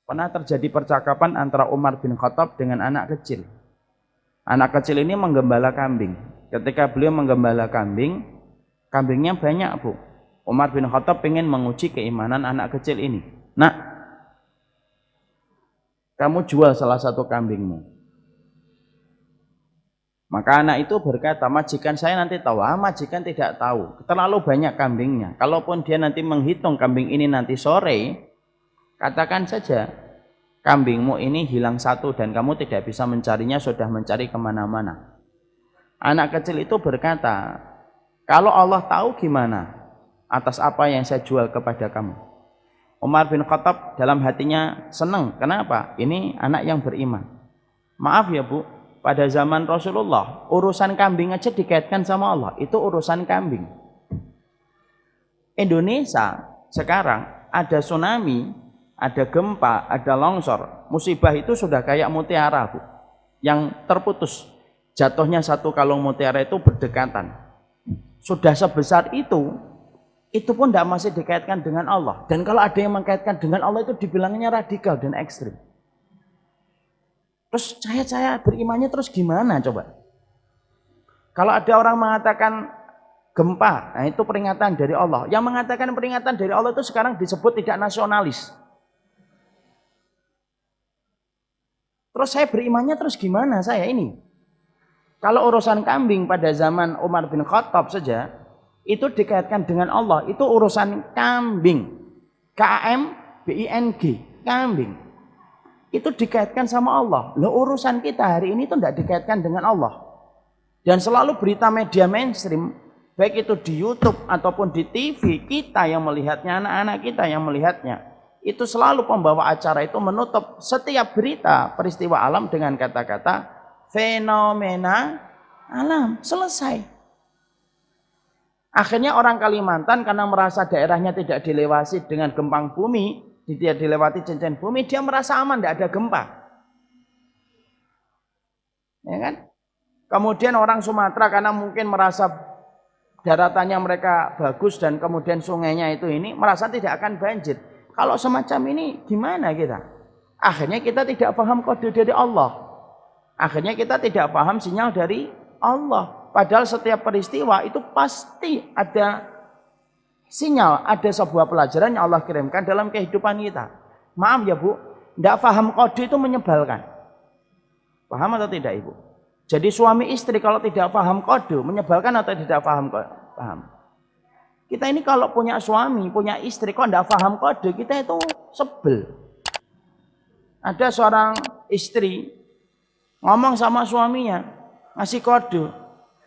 Pernah terjadi percakapan antara Umar bin Khattab dengan anak kecil. Anak kecil ini menggembala kambing. Ketika beliau menggembala kambing, kambingnya banyak, Bu. Umar bin Khattab ingin menguji keimanan anak kecil ini. Nak, kamu jual salah satu kambingmu. Maka anak itu berkata, majikan saya nanti tahu. Majikan tidak tahu, terlalu banyak kambingnya. Kalaupun dia nanti menghitung kambing ini nanti sore, katakan saja kambingmu ini hilang satu dan kamu tidak bisa mencarinya, sudah mencari kemana-mana. Anak kecil itu berkata, kalau Allah tahu gimana atas apa yang saya jual kepada kamu. Umar bin Khattab dalam hatinya senang. Kenapa? Ini anak yang beriman. Maaf ya Bu, pada zaman Rasulullah urusan kambing aja dikaitkan sama Allah. Itu urusan kambing. Indonesia sekarang ada tsunami, ada gempa, ada longsor. Musibah itu sudah kayak mutiara, Bu, yang terputus. Jatuhnya satu kalung mutiara itu berdekatan. Sudah sebesar itu pun tidak masih dikaitkan dengan Allah. Dan kalau ada yang mengkaitkan dengan Allah itu dibilangnya radikal dan ekstrim. Terus saya berimannya terus gimana coba? Kalau ada orang mengatakan gempa, nah itu peringatan dari Allah. Yang mengatakan peringatan dari Allah itu sekarang disebut tidak nasionalis. Terus saya berimannya terus gimana saya ini? Kalau urusan kambing pada zaman Umar bin Khattab saja, itu dikaitkan dengan Allah, itu urusan kambing. KAMBING, kambing. Itu dikaitkan sama Allah. Loh, urusan kita hari ini itu tidak dikaitkan dengan Allah. Dan selalu berita media mainstream, baik itu di YouTube ataupun di TV, kita yang melihatnya, anak-anak kita yang melihatnya, itu selalu pembawa acara itu menutup setiap berita peristiwa alam dengan kata-kata fenomena alam. Selesai. Akhirnya orang Kalimantan karena merasa daerahnya tidak dilewati dengan gempang bumi, tidak dilewati cincin bumi, dia merasa aman, tidak ada gempa. Ya kan? Kemudian orang Sumatera karena mungkin merasa daratannya mereka bagus dan kemudian sungainya itu ini, merasa tidak akan banjir. Kalau semacam ini gimana kita? Akhirnya kita tidak paham kode dari Allah. Akhirnya kita tidak paham sinyal dari Allah. Padahal setiap peristiwa itu pasti ada sinyal, ada sebuah pelajaran yang Allah kirimkan dalam kehidupan kita. Maaf ya Bu, tidak paham kode itu menyebalkan. Paham atau tidak Ibu? Jadi suami istri kalau tidak paham kode menyebalkan atau tidak paham? Paham. Kita ini kalau punya suami, punya istri kok tidak paham kode, kita itu sebel. Ada seorang istri ngomong sama suaminya, ngasih kode,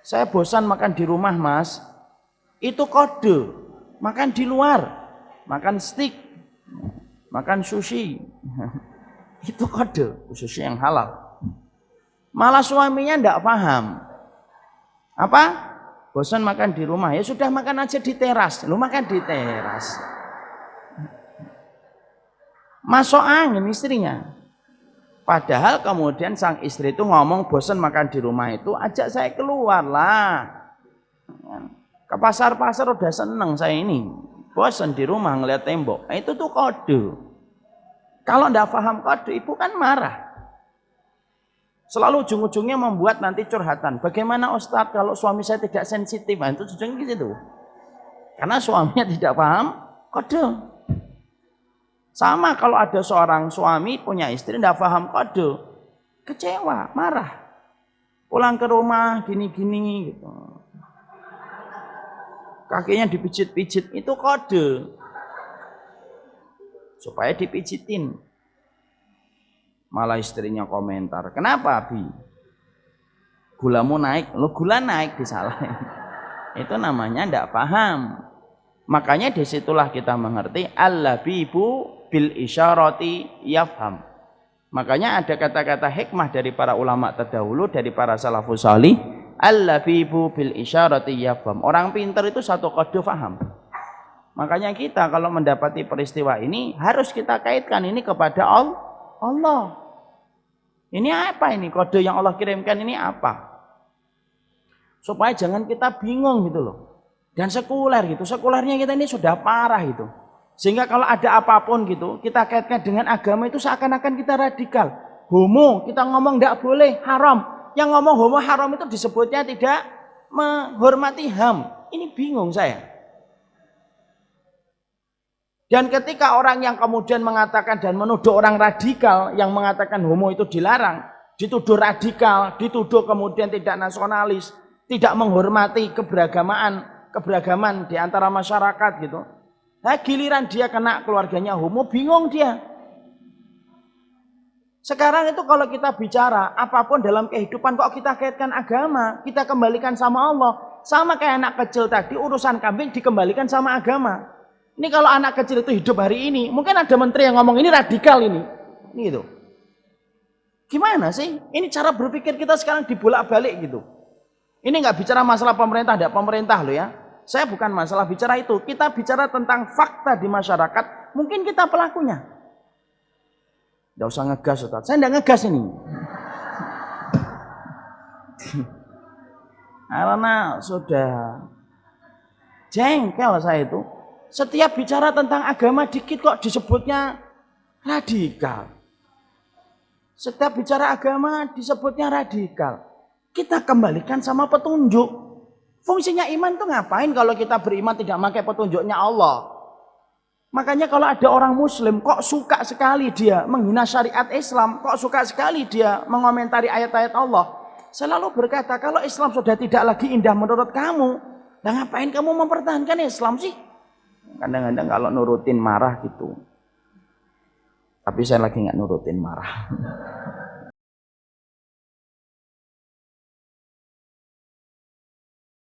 saya bosan makan di rumah Mas. Itu kode, makan di luar, makan steak, makan sushi. Itu kode, sushi yang halal. Malah suaminya tidak paham. Apa? Bosan makan di rumah, ya sudah makan aja di teras. Lu makan di teras. Masuk angin istrinya. Padahal kemudian sang istri itu ngomong bosan makan di rumah itu, ajak saya keluar lah. Ke pasar-pasar udah seneng saya ini. Bosan di rumah ngeliat tembok. Nah, itu tuh kode. Kalau ndak paham kode, ibu kan marah. Selalu ujung-ujungnya membuat nanti curhatan. Bagaimana Ustadz kalau suami saya tidak sensitif? Nah, itu ujungnya gitu. Karena suaminya tidak paham kode. Sama kalau ada seorang suami punya istri tidak paham kode, kecewa, marah. Pulang ke rumah gini-gini gitu. Kakinya dipijit-pijit, itu kode. Supaya dipijitin. Malah istrinya komentar, kenapa Abi? Gulamu naik, lo gula naik disalahin. Itu namanya tidak paham. Makanya disitulah kita mengerti al-labibu bil isyarati yafham. Makanya ada kata-kata hikmah dari para ulama terdahulu, dari para salafus salih, al-labibu bil isyarati yafham. Orang pintar itu satu kode faham. Makanya kita kalau mendapati peristiwa ini harus kita kaitkan ini kepada Allah. Ini apa ini? Kode yang Allah kirimkan ini apa? Supaya jangan kita bingung gitu loh. Dan sekuler gitu. Sekulernya kita ini sudah parah gitu. Sehingga kalau ada apapun gitu, kita kaitkan dengan agama itu seakan-akan kita radikal. Homo, kita ngomong tidak boleh, haram. Yang ngomong homo haram itu disebutnya tidak menghormati HAM. Ini bingung saya. Dan ketika orang yang kemudian mengatakan dan menuduh orang radikal yang mengatakan homo itu dilarang, dituduh radikal, dituduh kemudian tidak nasionalis, tidak menghormati keberagaman di antara masyarakat gitu. Nah, giliran dia kena keluarganya homo, bingung dia. Sekarang itu kalau kita bicara apapun dalam kehidupan kok kita kaitkan agama, kita kembalikan sama Allah. Sama kayak anak kecil tadi, urusan kambing dikembalikan sama agama. Ini kalau anak kecil itu hidup hari ini, mungkin ada menteri yang ngomong ini radikal ini. Ini gitu. Gimana sih? Ini cara berpikir kita sekarang dibolak-balik gitu. Ini nggak bicara masalah pemerintah, tidak pemerintah loh ya. Saya bukan masalah bicara itu. Kita bicara tentang fakta di masyarakat. Mungkin kita pelakunya. Nggak usah ngegas, Ustaz. Saya nggak ngegas ini. Karena sudah jengkel saya itu. Setiap bicara tentang agama dikit kok disebutnya radikal. Setiap bicara agama disebutnya radikal. Kita kembalikan sama petunjuk. Fungsinya iman tuh ngapain kalau kita beriman tidak pakai petunjuknya Allah? Makanya kalau ada orang muslim kok suka sekali dia menghina syariat Islam, kok suka sekali dia mengomentari ayat-ayat Allah. Selalu berkata kalau Islam sudah tidak lagi indah menurut kamu, nah ngapain kamu mempertahankan Islam sih? Kadang-kadang kalau nurutin marah gitu. Tapi saya lagi nggak nurutin marah.